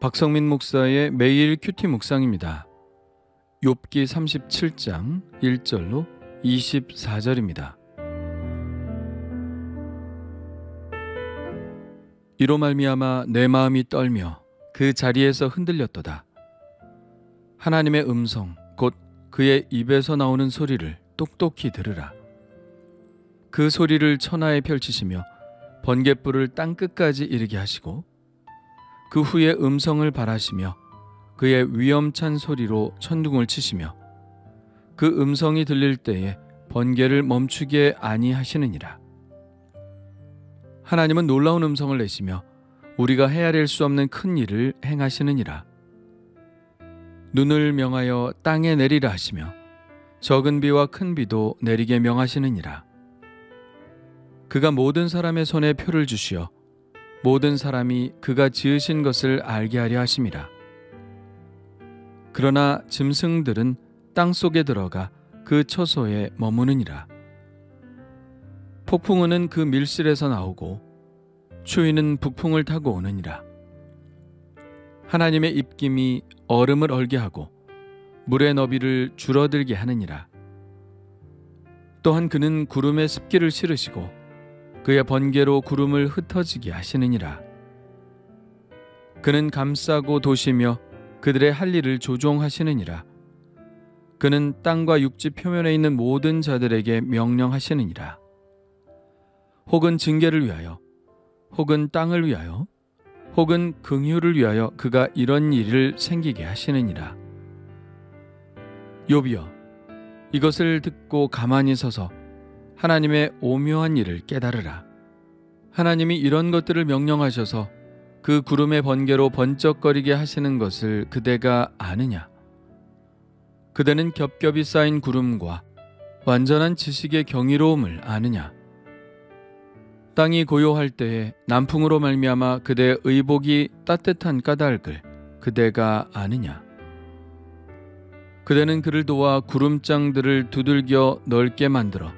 박성민 목사의 매일 큐티 묵상입니다. 욥기 37장 1절로 24절입니다. 이로 말미암아 내 마음이 떨며 그 자리에서 흔들렸도다. 하나님의 음성 곧 그의 입에서 나오는 소리를 똑똑히 들으라. 그 소리를 천하에 펼치시며 번갯불을 땅끝까지 이르게 하시고 그 후에 음성을 발하시며 그의 위엄찬 소리로 천둥을 치시며 그 음성이 들릴 때에 번개를 멈추게 아니하시느니라. 하나님은 놀라운 음성을 내시며 우리가 헤아릴 수 없는 큰 일을 행하시느니라. 눈을 명하여 땅에 내리라 하시며 적은 비와 큰 비도 내리게 명하시느니라. 그가 모든 사람의 손에 표를 주시어 모든 사람이 그가 지으신 것을 알게 하려 하심이라. 그러나 짐승들은 땅 속에 들어가 그 처소에 머무느니라. 폭풍우는 그 밀실에서 나오고 추위는 북풍을 타고 오느니라. 하나님의 입김이 얼음을 얼게 하고 물의 너비를 줄어들게 하느니라. 또한 그는 구름에 습기를 실으시고 그의 번개로 구름을 흩어지게 하시느니라. 그는 감싸고 도시며 그들의 할 일을 조종하시느니라. 그는 땅과 육지 표면에 있는 모든 자들에게 명령하시느니라. 혹은 징계를 위하여, 혹은 땅을 위하여, 혹은 긍휼을 위하여 그가 이런 일을 생기게 하시느니라. 욥이여, 이것을 듣고 가만히 서서 하나님의 오묘한 일을 깨달으라. 하나님이 이런 것들을 명령하셔서 그 구름의 번개로 번쩍거리게 하시는 것을 그대가 아느냐? 그대는 겹겹이 쌓인 구름과 완전한 지식의 경이로움을 아느냐? 땅이 고요할 때에 남풍으로 말미암아 그대의 의복이 따뜻한 까닭을 그대가 아느냐? 그대는 그를 도와 구름장들을 두들겨 넓게 만들어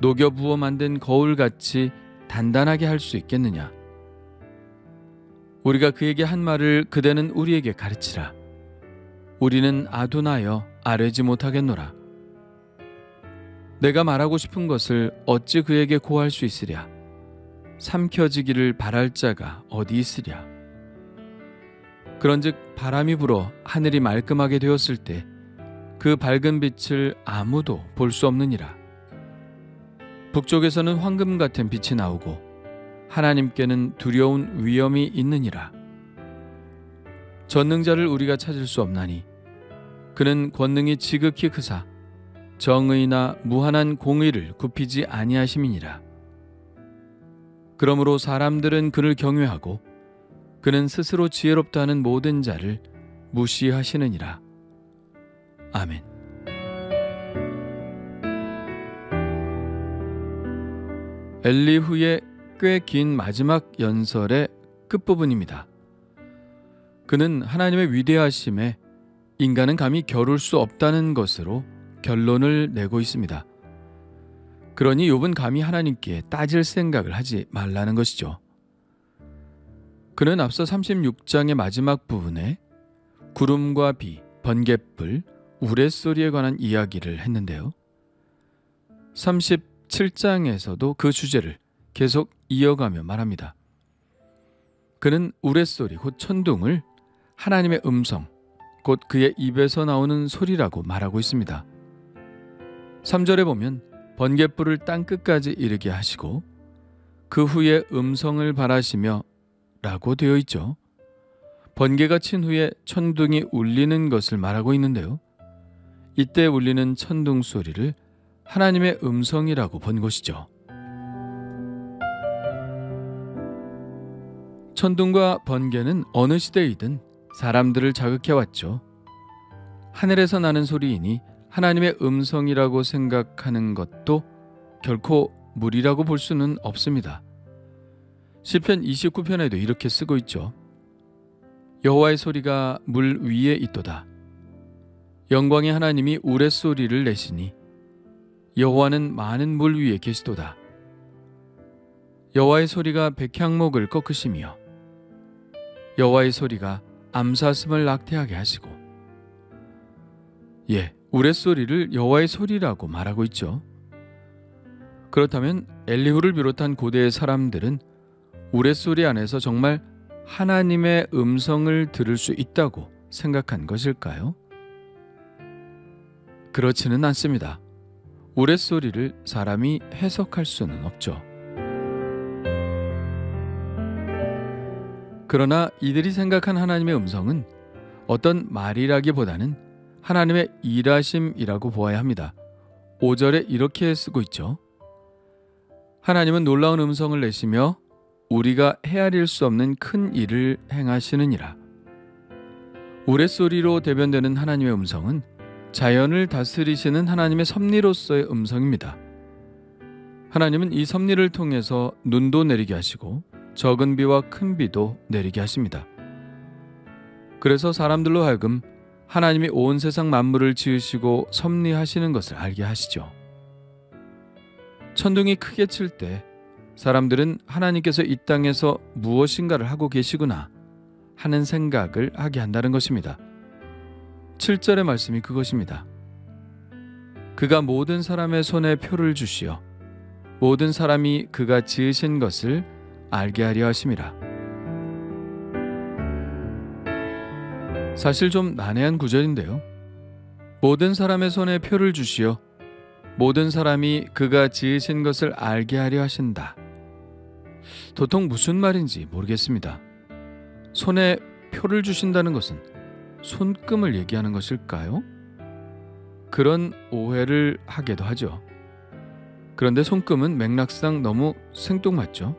녹여 부어 만든 거울같이 단단하게 할 수 있겠느냐? 우리가 그에게 한 말을 그대는 우리에게 가르치라. 우리는 아둔하여 아뢰지 못하겠노라. 내가 말하고 싶은 것을 어찌 그에게 고할 수 있으랴? 삼켜지기를 바랄 자가 어디 있으랴? 그런즉 바람이 불어 하늘이 말끔하게 되었을 때 그 밝은 빛을 아무도 볼 수 없느니라. 북쪽에서는 황금 같은 빛이 나오고 하나님께는 두려운 위엄이 있느니라. 전능자를 우리가 찾을 수 없나니 그는 권능이 지극히 크사 정의나 무한한 공의를 굽히지 아니하심이니라. 그러므로 사람들은 그를 경외하고 그는 스스로 지혜롭다 하는 모든 자를 무시하시느니라. 아멘. 엘리후의 꽤 긴 마지막 연설의 끝부분입니다. 그는 하나님의 위대하심에 인간은 감히 겨룰 수 없다는 것으로 결론을 내고 있습니다. 그러니 욥은 감히 하나님께 따질 생각을 하지 말라는 것이죠. 그는 앞서 36장의 마지막 부분에 구름과 비, 번갯불, 우레소리에 관한 이야기를 했는데요. 37장에서도 그 주제를 계속 이어가며 말합니다. 그는 우레소리 곧 천둥을 하나님의 음성 곧 그의 입에서 나오는 소리라고 말하고 있습니다. 3절에 보면 번갯불을 땅끝까지 이르게 하시고 그 후에 음성을 발하시며 라고 되어 있죠. 번개가 친 후에 천둥이 울리는 것을 말하고 있는데요. 이때 울리는 천둥 소리를 하나님의 음성이라고 본 것이죠. 천둥과 번개는 어느 시대이든 사람들을 자극해왔죠. 하늘에서 나는 소리이니 하나님의 음성이라고 생각하는 것도 결코 무리라고 볼 수는 없습니다. 시편 29편에도 이렇게 쓰고 있죠. 여호와의 소리가 물 위에 있도다. 영광의 하나님이 우레소리를 내시니 여호와는 많은 물 위에 계시도다. 여호와의 소리가 백향목을 꺾으시며 여호와의 소리가 암사슴을 낙태하게 하시고, 우레소리를 여호와의 소리라고 말하고 있죠. 그렇다면 엘리후를 비롯한 고대의 사람들은 우레소리 안에서 정말 하나님의 음성을 들을 수 있다고 생각한 것일까요? 그렇지는 않습니다. 우레소리를 사람이 해석할 수는 없죠. 그러나 이들이 생각한 하나님의 음성은 어떤 말이라기보다는 하나님의 일하심이라고 보아야 합니다. 5절에 이렇게 쓰고 있죠. 하나님은 놀라운 음성을 내시며 우리가 헤아릴 수 없는 큰 일을 행하시느니라. 우레소리로 대변되는 하나님의 음성은 자연을 다스리시는 하나님의 섭리로서의 음성입니다. 하나님은 이 섭리를 통해서 눈도 내리게 하시고 적은 비와 큰 비도 내리게 하십니다. 그래서 사람들로 하여금 하나님이 온 세상 만물을 지으시고 섭리하시는 것을 알게 하시죠. 천둥이 크게 칠 때 사람들은 하나님께서 이 땅에서 무엇인가를 하고 계시구나 하는 생각을 하게 한다는 것입니다. 7절의 말씀이 그것입니다. 그가 모든 사람의 손에 표를 주시어 모든 사람이 그가 지으신 것을 알게 하려 하심이라. 사실 좀 난해한 구절인데요. 모든 사람의 손에 표를 주시어 모든 사람이 그가 지으신 것을 알게 하려 하신다. 도통 무슨 말인지 모르겠습니다. 손에 표를 주신다는 것은 손금을 얘기하는 것일까요? 그런 오해를 하게도 하죠. 그런데 손금은 맥락상 너무 생뚱맞죠?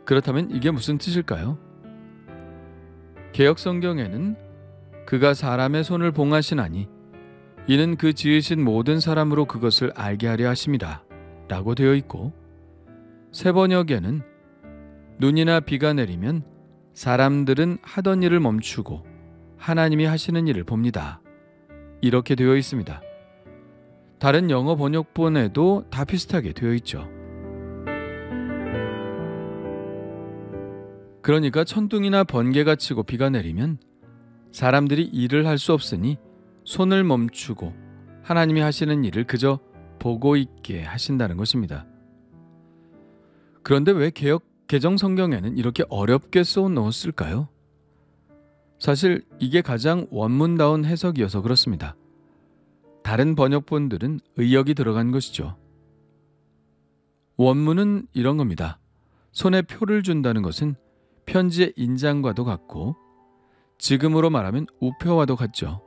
그렇다면 이게 무슨 뜻일까요? 개역성경에는 그가 사람의 손을 봉하시나니 이는 그 지으신 모든 사람으로 그것을 알게 하려 하심이라 라고 되어 있고, 새번역에는 눈이나 비가 내리면 사람들은 하던 일을 멈추고 하나님이 하시는 일을 봅니다. 이렇게 되어 있습니다. 다른 영어 번역본에도 다 비슷하게 되어 있죠. 그러니까 천둥이나 번개가 치고 비가 내리면 사람들이 일을 할 수 없으니 손을 멈추고 하나님이 하시는 일을 그저 보고 있게 하신다는 것입니다. 그런데 왜 개정 성경에는 이렇게 어렵게 써 놓았을까요? 사실 이게 가장 원문다운 해석이어서 그렇습니다. 다른 번역본들은 의역이 들어간 것이죠. 원문은 이런 겁니다. 손에 표를 준다는 것은 편지의 인장과도 같고 지금으로 말하면 우표와도 같죠.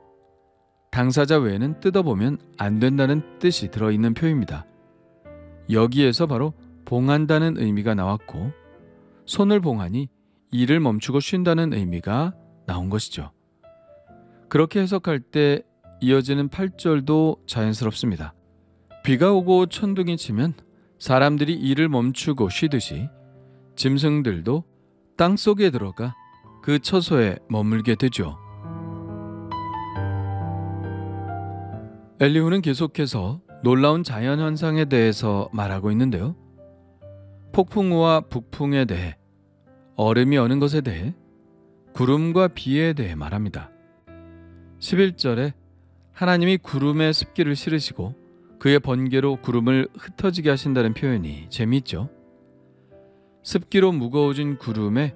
당사자 외에는 뜯어보면 안 된다는 뜻이 들어있는 표입니다. 여기에서 바로 봉한다는 의미가 나왔고 손을 봉하니 일을 멈추고 쉰다는 의미가 나온 것이죠. 그렇게 해석할 때 이어지는 8절도 자연스럽습니다. 비가 오고 천둥이 치면 사람들이 일을 멈추고 쉬듯이 짐승들도 땅속에 들어가 그 처소에 머물게 되죠. 엘리후는 계속해서 놀라운 자연현상에 대해서 말하고 있는데요. 폭풍우와 북풍에 대해, 얼음이 어는 것에 대해, 구름과 비에 대해 말합니다. 11절에 하나님이 구름에 습기를 실으시고 그의 번개로 구름을 흩어지게 하신다는 표현이 재미있죠. 습기로 무거워진 구름에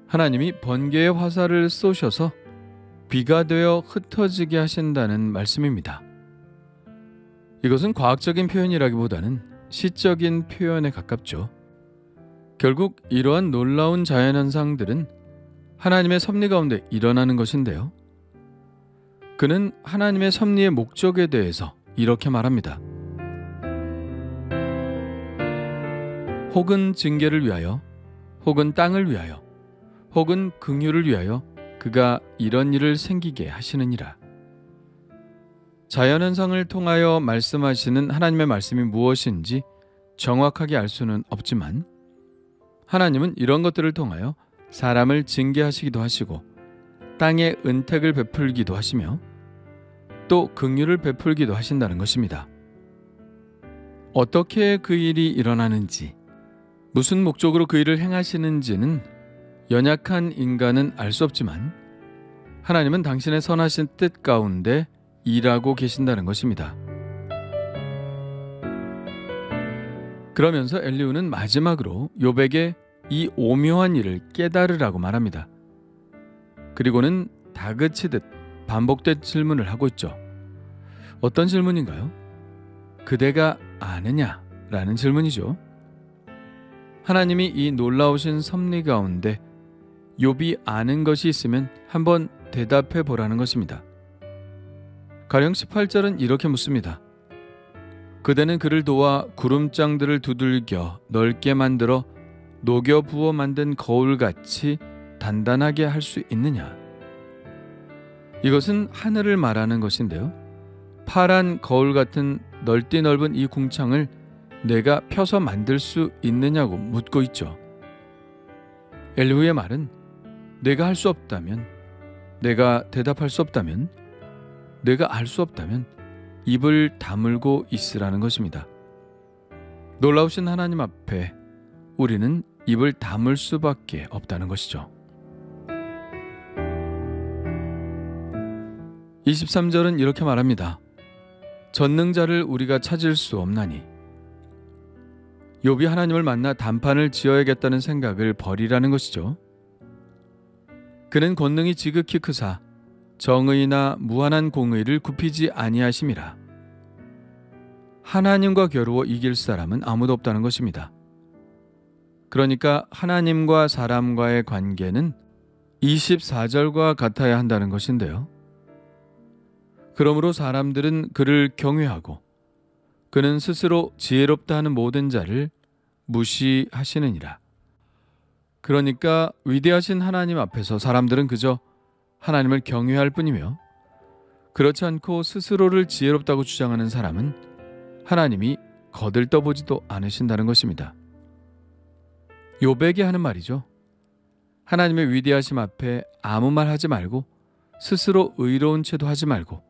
하나님이 번개의 화살을 쏘셔서 비가 되어 흩어지게 하신다는 말씀입니다. 이것은 과학적인 표현이라기보다는 시적인 표현에 가깝죠. 결국 이러한 놀라운 자연현상들은 하나님의 섭리 가운데 일어나는 것인데요. 그는 하나님의 섭리의 목적에 대해서 이렇게 말합니다. 혹은 징계를 위하여, 혹은 땅을 위하여, 혹은 긍휼을 위하여 그가 이런 일을 생기게 하시느니라. 자연현상을 통하여 말씀하시는 하나님의 말씀이 무엇인지 정확하게 알 수는 없지만 하나님은 이런 것들을 통하여 사람을 징계하시기도 하시고 땅에 은택을 베풀기도 하시며 또 긍휼을 베풀기도 하신다는 것입니다. 어떻게 그 일이 일어나는지, 무슨 목적으로 그 일을 행하시는지는 연약한 인간은 알 수 없지만 하나님은 당신의 선하신 뜻 가운데 일하고 계신다는 것입니다. 그러면서 엘리후는 마지막으로 욥에게 이 오묘한 일을 깨달으라고 말합니다. 그리고는 다그치듯 반복된 질문을 하고 있죠. 어떤 질문인가요? 그대가 아느냐? 라는 질문이죠. 하나님이 이 놀라우신 섭리 가운데 욥이 아는 것이 있으면 한번 대답해 보라는 것입니다. 가령 18절은 이렇게 묻습니다. 그대는 그를 도와 구름장들을 두들겨 넓게 만들어 녹여 부어 만든 거울같이 단단하게 할 수 있느냐? 이것은 하늘을 말하는 것인데요. 파란 거울 같은 넓디 넓은 이 궁창을 내가 펴서 만들 수 있느냐고 묻고 있죠. 엘리후의 말은 내가 할 수 없다면, 내가 대답할 수 없다면, 내가 알 수 없다면 입을 다물고 있으라는 것입니다. 놀라우신 하나님 앞에 우리는 입을 다물 수밖에 없다는 것이죠. 23절은 이렇게 말합니다. 전능자를 우리가 찾을 수 없나니. 욥이 하나님을 만나 단판을 지어야겠다는 생각을 버리라는 것이죠. 그는 권능이 지극히 크사 정의나 무한한 공의를 굽히지 아니하심이라. 하나님과 겨루어 이길 사람은 아무도 없다는 것입니다. 그러니까 하나님과 사람과의 관계는 24절과 같아야 한다는 것인데요. 그러므로 사람들은 그를 경외하고 그는 스스로 지혜롭다 하는 모든 자를 무시하시느니라. 그러니까 위대하신 하나님 앞에서 사람들은 그저 하나님을 경외할 뿐이며 그렇지 않고 스스로를 지혜롭다고 주장하는 사람은 하나님이 거들떠보지도 않으신다는 것입니다. 욥에게 하는 말이죠. 하나님의 위대하심 앞에 아무 말 하지 말고 스스로 의로운 채도 하지 말고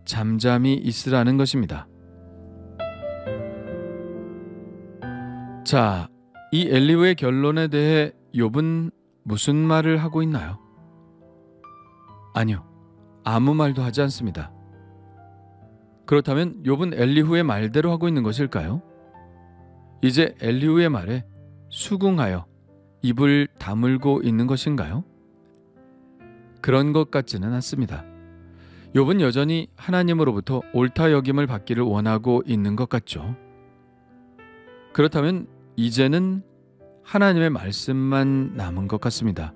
잠잠히 있으라는 것입니다. 자, 이 엘리후의 결론에 대해 욥은 무슨 말을 하고 있나요? 아니요, 아무 말도 하지 않습니다. 그렇다면 욥은 엘리후의 말대로 하고 있는 것일까요? 이제 엘리후의 말에 수긍하여 입을 다물고 있는 것인가요? 그런 것 같지는 않습니다. 욥은 여전히 하나님으로부터 옳다 여김을 받기를 원하고 있는 것 같죠. 그렇다면 이제는 하나님의 말씀만 남은 것 같습니다.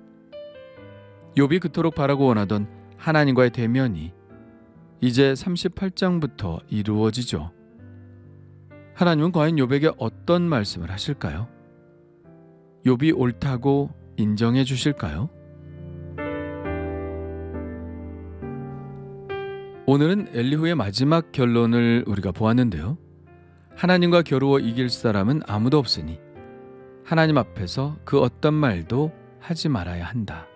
욥이 그토록 바라고 원하던 하나님과의 대면이 이제 38장부터 이루어지죠. 하나님은 과연 욥에게 어떤 말씀을 하실까요? 욥이 옳다고 인정해 주실까요? 오늘은 엘리후의 마지막 결론을 우리가 보았는데요. 하나님과 겨루어 이길 사람은 아무도 없으니 하나님 앞에서 그 어떤 말도 하지 말아야 한다.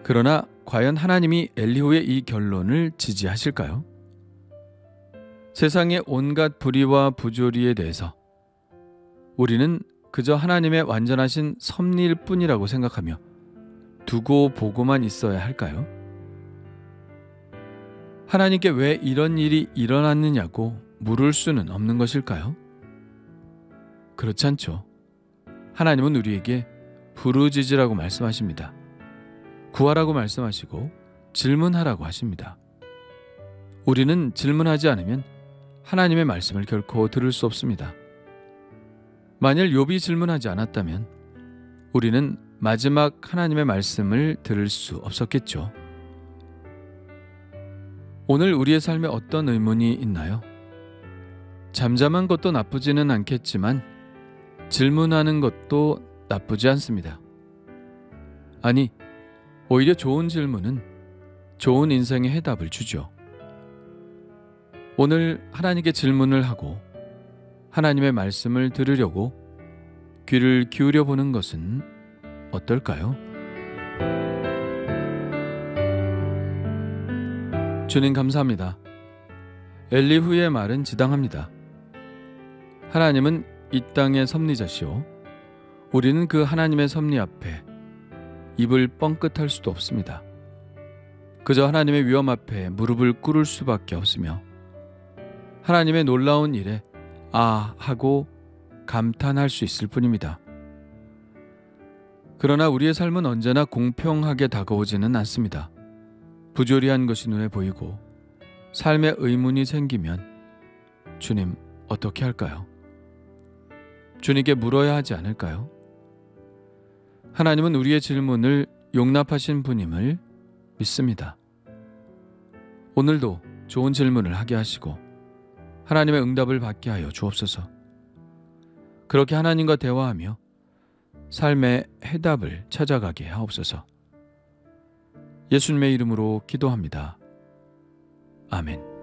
그러나 과연 하나님이 엘리후의 이 결론을 지지하실까요? 세상의 온갖 불의와 부조리에 대해서 우리는 그저 하나님의 완전하신 섭리일 뿐이라고 생각하며 두고 보고만 있어야 할까요? 하나님께 왜 이런 일이 일어났느냐고 물을 수는 없는 것일까요? 그렇지 않죠. 하나님은 우리에게 부르짖으라고 말씀하십니다. 구하라고 말씀하시고 질문하라고 하십니다. 우리는 질문하지 않으면 하나님의 말씀을 결코 들을 수 없습니다. 만일 욥이 질문하지 않았다면 우리는 마지막 하나님의 말씀을 들을 수 없었겠죠. 오늘 우리의 삶에 어떤 의문이 있나요? 잠잠한 것도 나쁘지는 않겠지만 질문하는 것도 나쁘지 않습니다. 아니, 오히려 좋은 질문은 좋은 인생의 해답을 주죠. 오늘 하나님께 질문을 하고 하나님의 말씀을 들으려고 귀를 기울여 보는 것은 어떨까요? 주님 감사합니다. 엘리후의 말은 지당합니다. 하나님은 이 땅의 섭리자시오 우리는 그 하나님의 섭리 앞에 입을 뻥끗할 수도 없습니다. 그저 하나님의 위엄 앞에 무릎을 꿇을 수밖에 없으며 하나님의 놀라운 일에 아 하고 감탄할 수 있을 뿐입니다. 그러나 우리의 삶은 언제나 공평하게 다가오지는 않습니다. 부조리한 것이 눈에 보이고 삶의 의문이 생기면 주님 어떻게 할까요? 주님께 물어야 하지 않을까요? 하나님은 우리의 질문을 용납하신 분임을 믿습니다. 오늘도 좋은 질문을 하게 하시고 하나님의 응답을 받게 하여 주옵소서. 그렇게 하나님과 대화하며 삶의 해답을 찾아가게 하옵소서. 예수님의 이름으로 기도합니다. 아멘.